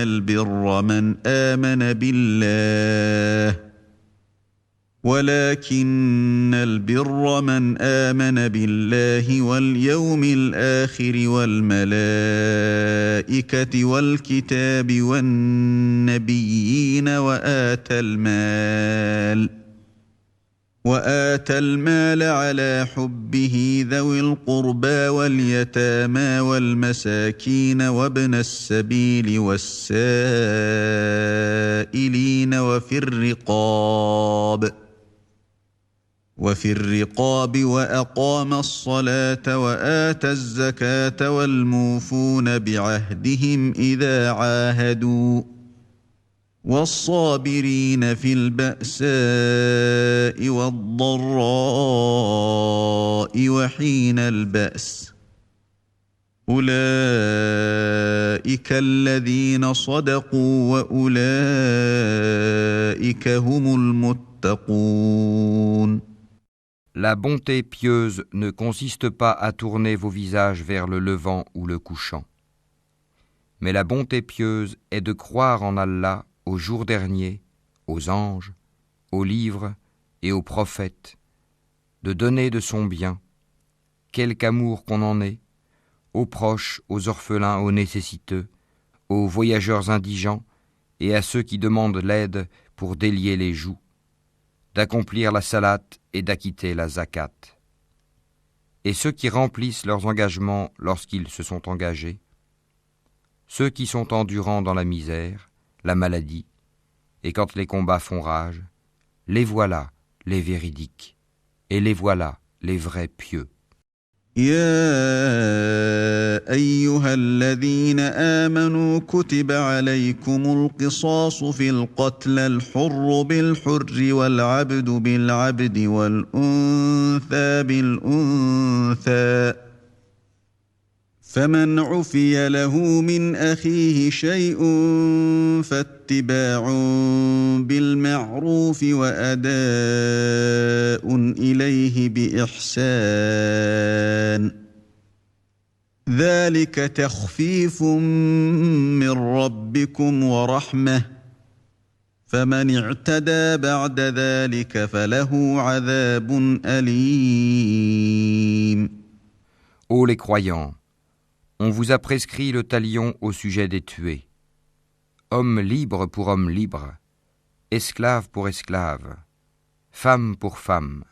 البر من آمن بالله ولكن البر من آمن بالله واليوم الآخر والملائكة والكتاب والنبيين وآتى المال على حبه ذوي القربى واليتامى والمساكين وابن السبيل والسائلين وفي الرقاب وأقام الصلاة وآتى الزكاة والموفون بعهدهم إذا عاهدوا والصابرين في البأساء والضراء وحين البأس أولئك الذين صدقوا وأولئك هم المتقون. La bonté pieuse ne consiste pas à tourner vos visages vers le levant ou le couchant. Mais la bonté pieuse est de croire en Allah, au jour dernier, aux anges, aux livres et aux prophètes, de donner de son bien, quelque amour qu'on en ait, aux proches, aux orphelins, aux nécessiteux, aux voyageurs indigents et à ceux qui demandent l'aide pour délier les joues, d'accomplir la salate et d'acquitter la zakat. Et ceux qui remplissent leurs engagements lorsqu'ils se sont engagés, ceux qui sont endurants dans la misère, la maladie, et quand les combats font rage, les voilà les véridiques, et les voilà les vrais pieux. يا أيها الذين آمنوا كتب عليكم القصاص في القتلى الحر بالحر والعبد بالعبد والأنثى بالأنثى فمن عفي له من أخيه شيء فاتباع بالمعروف وأداء إليه بإحسان ذلك تخفيف من ربكم ورحمة فمن اعتدى بعد ذلك فله عذاب أليم. Ô les croyants, on vous a prescrit le talion au sujet des tués. Homme libre pour homme libre, esclave pour esclave, femme pour femme.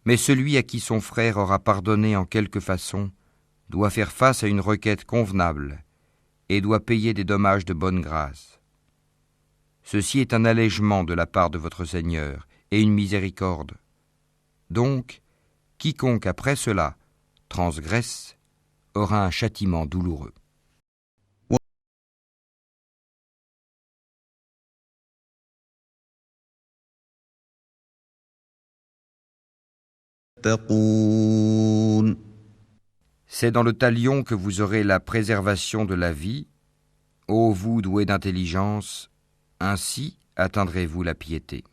Mais celui à qui son frère aura pardonné en quelque façon doit faire face à une requête convenable et doit payer des dommages de bonne grâce. Ceci est un allègement de la part de votre Seigneur et une miséricorde. Donc, quiconque après cela transgresse aura un châtiment douloureux. C'est dans le talion que vous aurez la préservation de la vie, ô vous doués d'intelligence, ainsi atteindrez-vous la piété.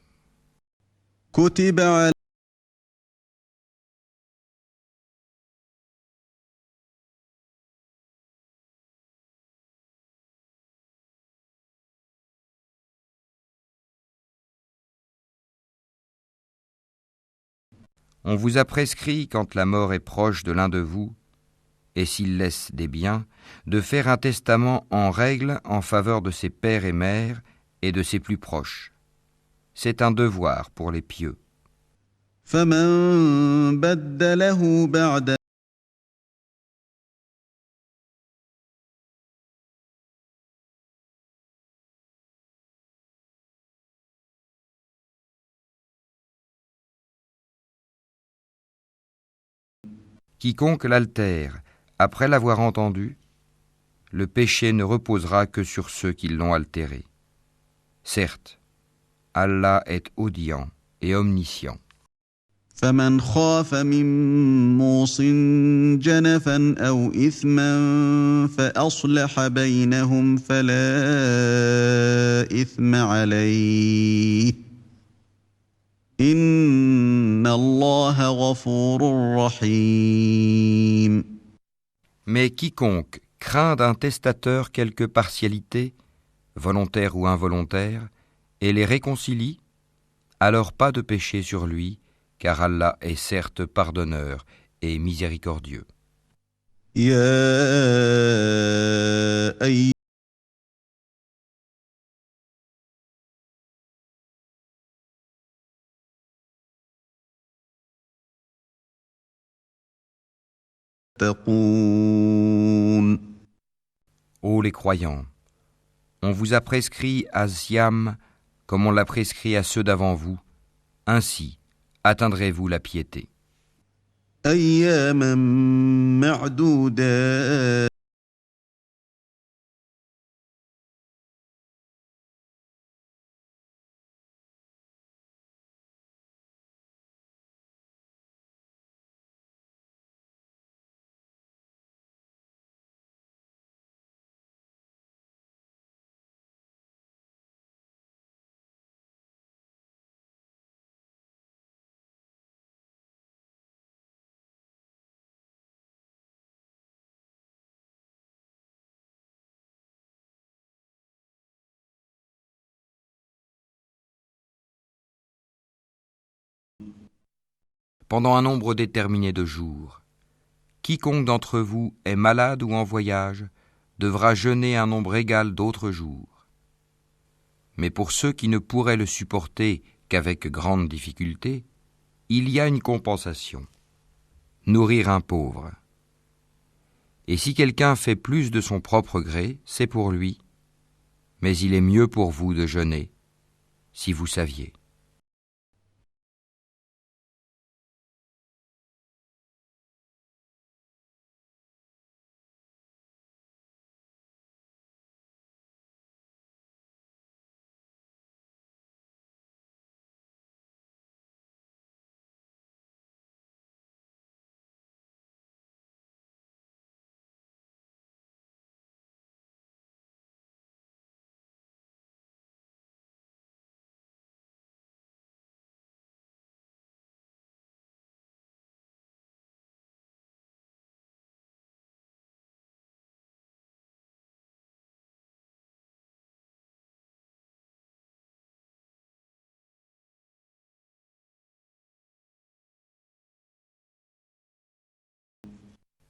On vous a prescrit, quand la mort est proche de l'un de vous, et s'il laisse des biens, de faire un testament en règle en faveur de ses pères et mères et de ses plus proches. C'est un devoir pour les pieux. Quiconque l'altère, après l'avoir entendu, le péché ne reposera que sur ceux qui l'ont altéré. Certes, Allah est audient et omniscient. فمن خاف من موص جنفا أو إثما فأصلح بينهم فلا إثم عليه إن الله غفور رحيم. Mais quiconque craint d'un testateur quelque partialité volontaires ou involontaires, et les réconcilie, alors pas de péché sur lui, car Allah est certes pardonneur et miséricordieux. يا أيها التقون Ô les croyants, on vous a prescrit à Siam comme on l'a prescrit à ceux d'avant vous, ainsi atteindrez-vous la piété. أياما معدودات Pendant un nombre déterminé de jours, quiconque d'entre vous est malade ou en voyage devra jeûner un nombre égal d'autres jours. Mais pour ceux qui ne pourraient le supporter qu'avec grande difficulté, il y a une compensation: nourrir un pauvre. Et si quelqu'un fait plus de son propre gré, c'est pour lui, mais il est mieux pour vous de jeûner, si vous saviez.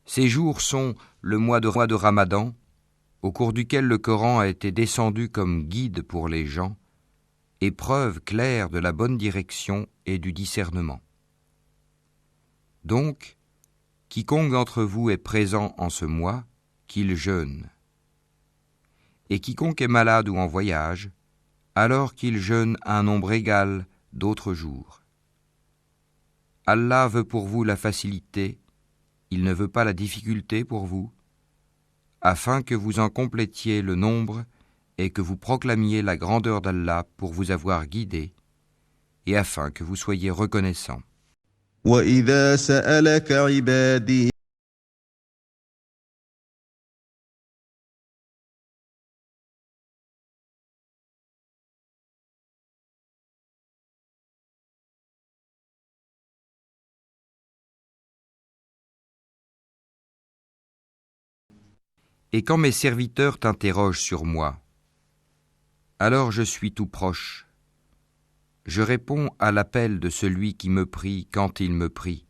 Ces jours sont le mois de Ramadan, au cours duquel le Coran a été descendu comme guide pour les gens, et preuve claire de la bonne direction et du discernement. Donc, quiconque d'entre vous est présent en ce mois, qu'il jeûne. Et quiconque est malade ou en voyage, alors qu'il jeûne un nombre égal d'autres jours. Allah veut pour vous la facilité, il ne veut pas la difficulté pour vous, afin que vous en complétiez le nombre et que vous proclamiez la grandeur d'Allah pour vous avoir guidé, et afin que vous soyez reconnaissants. وإذا سألك عبادي Et quand mes serviteurs t'interrogent sur moi, alors je suis tout proche. Je réponds à l'appel de celui qui me prie quand il me prie.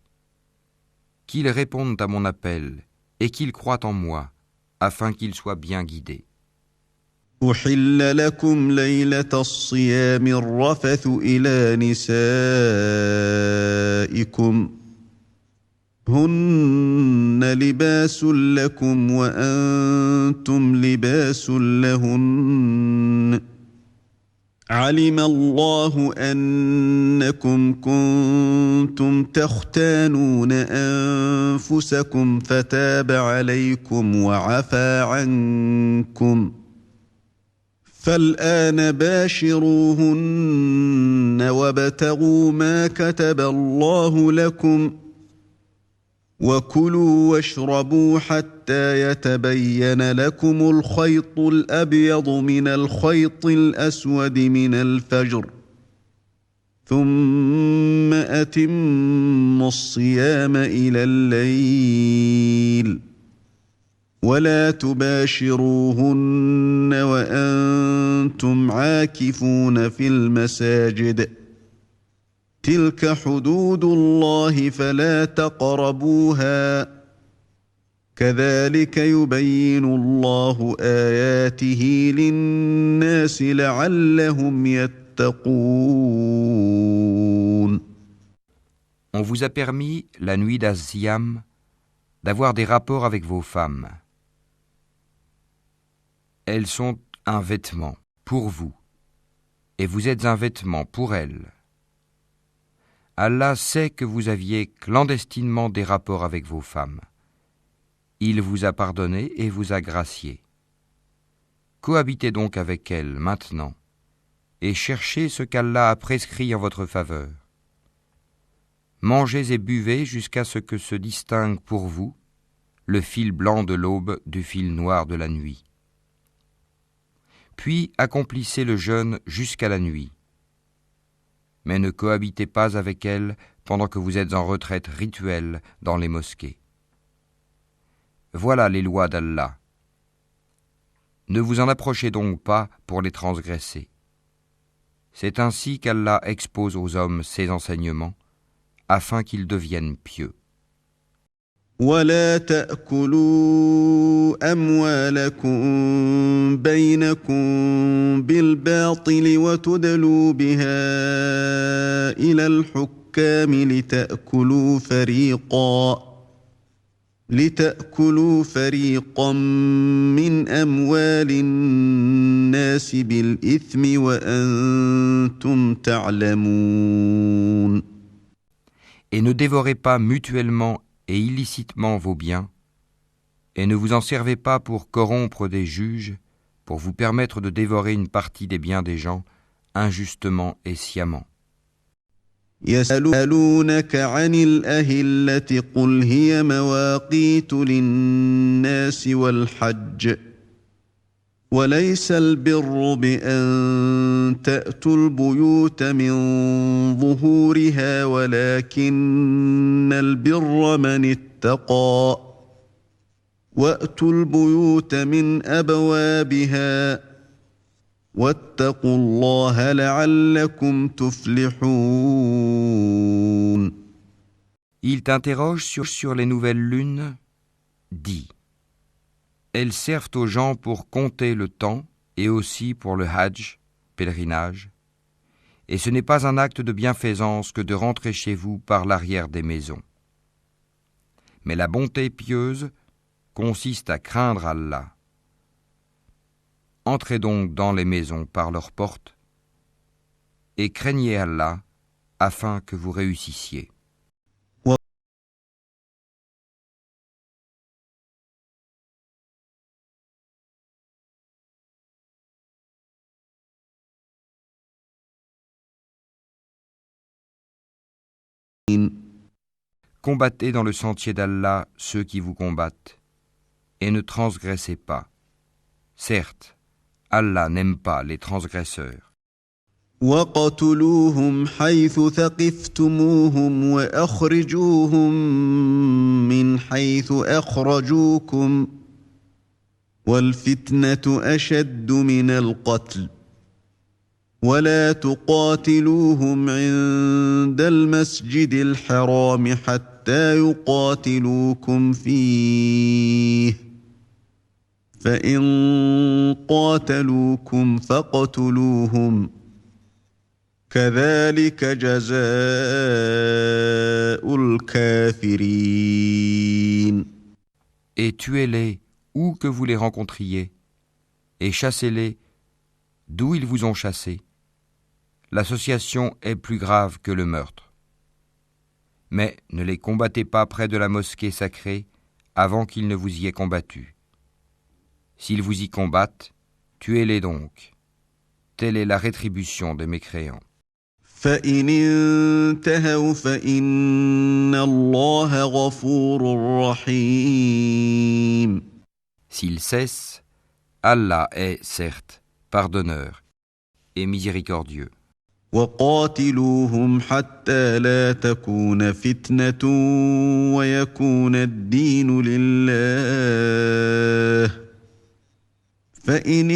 Qu'ils répondent à mon appel et qu'ils croient en moi, afin qu'ils soient bien guidés. أحل لكم ليلة الصيام الرفث إلى نسائكم هن لباس لكم وأنتم لباس لهن علم الله أنكم كنتم تختانون أنفسكم فتاب عليكم وعفى عنكم فالآن باشروهن وابتغوا ما كتب الله لكم وكلوا واشربوا حتى يتبين لكم الخيط الأبيض من الخيط الأسود من الفجر ثم أتموا الصيام إلى الليل ولا تباشروهن وأنتم وأنتم عاكفون في المساجد تلك حدود الله فلا تقربوها كذلك يبين الله آياته للناس لعلهم يتقون. On vous a permis, la nuit d'Az-Siyam, d'avoir des rapports avec vos femmes. Elles sont un vêtement pour vous, et vous êtes un vêtement pour elles. Allah sait que vous aviez clandestinement des rapports avec vos femmes. Il vous a pardonné et vous a gracié. Cohabitez donc avec elles maintenant, et cherchez ce qu'Allah a prescrit en votre faveur. Mangez et buvez jusqu'à ce que se distingue pour vous le fil blanc de l'aube du fil noir de la nuit. Puis accomplissez le jeûne jusqu'à la nuit. Mais ne cohabitez pas avec elles pendant que vous êtes en retraite rituelle dans les mosquées. Voilà les lois d'Allah. Ne vous en approchez donc pas pour les transgresser. C'est ainsi qu'Allah expose aux hommes ses enseignements, afin qu'ils deviennent pieux. ولا تأكلوا أموالكم بينكم بالباطل وتدلوا بها إلى الحكام لتأكلوا فريقا من أموال الناس بالإثم وأنتم تعلمون. Et ne dévorez pas mutuellement et illicitement vos biens, et ne vous en servez pas pour corrompre des juges, pour vous permettre de dévorer une partie des biens des gens, injustement et sciemment. يسألونك عن الأهلة قل هي مواقيت للناس والحج وليس البر بأن تأتوا البيوت من ظهورها ولكن البر من اتقى وأتوا البيوت من أبوابها واتقوا الله لعلكم تفلحون. Il t'interroge sur les nouvelles lunes, dis. Elles servent aux gens pour compter le temps et aussi pour le hajj, pèlerinage, et ce n'est pas un acte de bienfaisance que de rentrer chez vous par l'arrière des maisons. Mais la bonté pieuse consiste à craindre Allah. Entrez donc dans les maisons par leurs portes et craignez Allah afin que vous réussissiez. Combattez dans le sentier d'Allah ceux qui vous combattent, et ne transgressez pas. Certes, Allah n'aime pas les transgresseurs. وَاقْتُلُوهُمْ حَيْثُ ثَقِفْتُمُوهُمْ وَأَخْرِجُوهُمْ مِنْ حَيْثُ أَخْرَجُوكُمْ وَالْفِتْنَةُ أَشَدُّ مِنَ الْقَتْلِ ولا تقاتلوهم عند المسجد الحرام حتى يقاتلوكم فيه فإن قاتلوكم فاقتلوهم كذلك جزاء الكافرين. Et tuez-les où que vous les rencontriez, et chassez-les d'où ils vous ont chassés. L'association est plus grave que le meurtre. Mais ne les combattez pas près de la mosquée sacrée avant qu'ils ne vous y aient combattu. S'ils vous y combattent, tuez-les donc. Telle est la rétribution des mécréants. فَإِنِ انتهوا فَإِنَّ اللَّهَ غَفُورٌ رَحِيمٌ. S'ils cessent, Allah est, certes, pardonneur et miséricordieux. وقاتلوهم حتى لا تكون فتنة ويكون الدين لله فإن